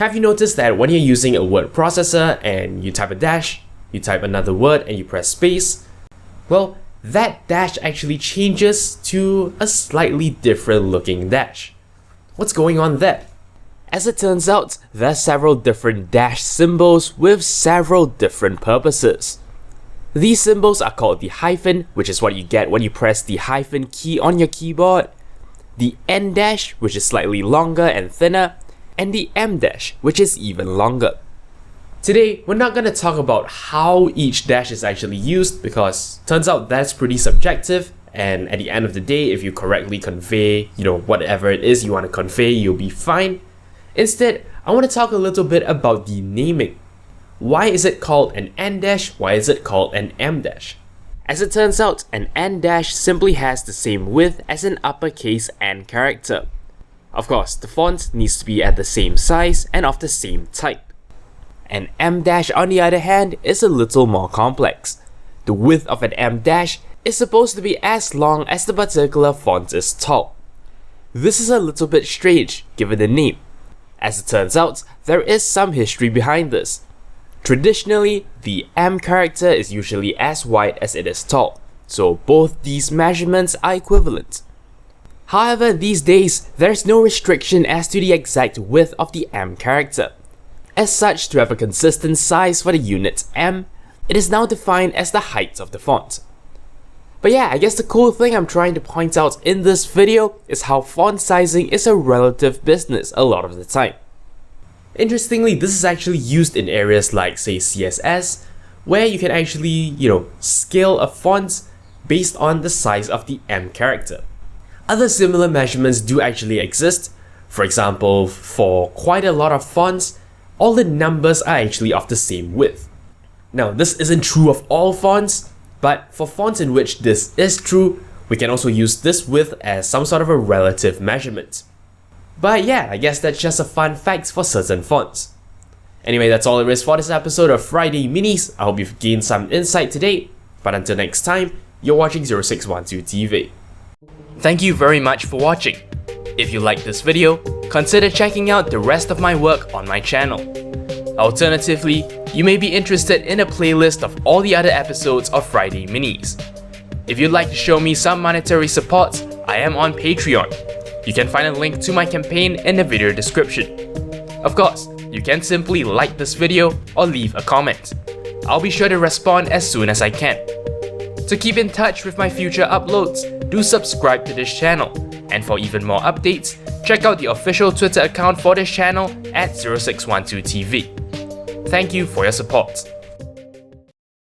Have you noticed that when you're using a word processor and you type a dash, you type another word and you press space, well, that dash actually changes to a slightly different looking dash. What's going on there? As it turns out, there are several different dash symbols with several different purposes. These symbols are called the hyphen, which is what you get when you press the hyphen key on your keyboard, the N dash, which is slightly longer and thinner, and the M dash, which is even longer. Today, we're not going to talk about how each dash is actually used because turns out that's pretty subjective, and at the end of the day, if you correctly convey, whatever it is you want to convey, you'll be fine. Instead, I want to talk a little bit about the naming. Why is it called an N dash? Why is it called an M dash? As it turns out, an N dash simply has the same width as an uppercase N character. Of course, the font needs to be at the same size and of the same type. An M dash, on the other hand, is a little more complex. The width of an M dash is supposed to be as long as the particular font is tall. This is a little bit strange given the name. As it turns out, there is some history behind this. Traditionally, the M character is usually as wide as it is tall, so both these measurements are equivalent. However, these days, there's no restriction as to the exact width of the M character. As such, to have a consistent size for the unit M, it is now defined as the height of the font. But yeah, I guess the cool thing I'm trying to point out in this video is how font sizing is a relative business a lot of the time. Interestingly, this is actually used in areas like, say, CSS, where you can actually, scale a font based on the size of the M character. Other similar measurements do actually exist. For example, for quite a lot of fonts, all the numbers are actually of the same width. Now, this isn't true of all fonts, but for fonts in which this is true, we can also use this width as some sort of a relative measurement. But yeah, I guess that's just a fun fact for certain fonts. Anyway, that's all there is for this episode of Friday Minis. I hope you've gained some insight today, but until next time, you're watching 0612 TV. Thank you very much for watching. If you liked this video, consider checking out the rest of my work on my channel. Alternatively, you may be interested in a playlist of all the other episodes of Friday Minis. If you'd like to show me some monetary support, I am on Patreon. You can find a link to my campaign in the video description. Of course, you can simply like this video or leave a comment. I'll be sure to respond as soon as I can. To keep in touch with my future uploads, do subscribe to this channel, and for even more updates, check out the official Twitter account for this channel at 0612TV. Thank you for your support.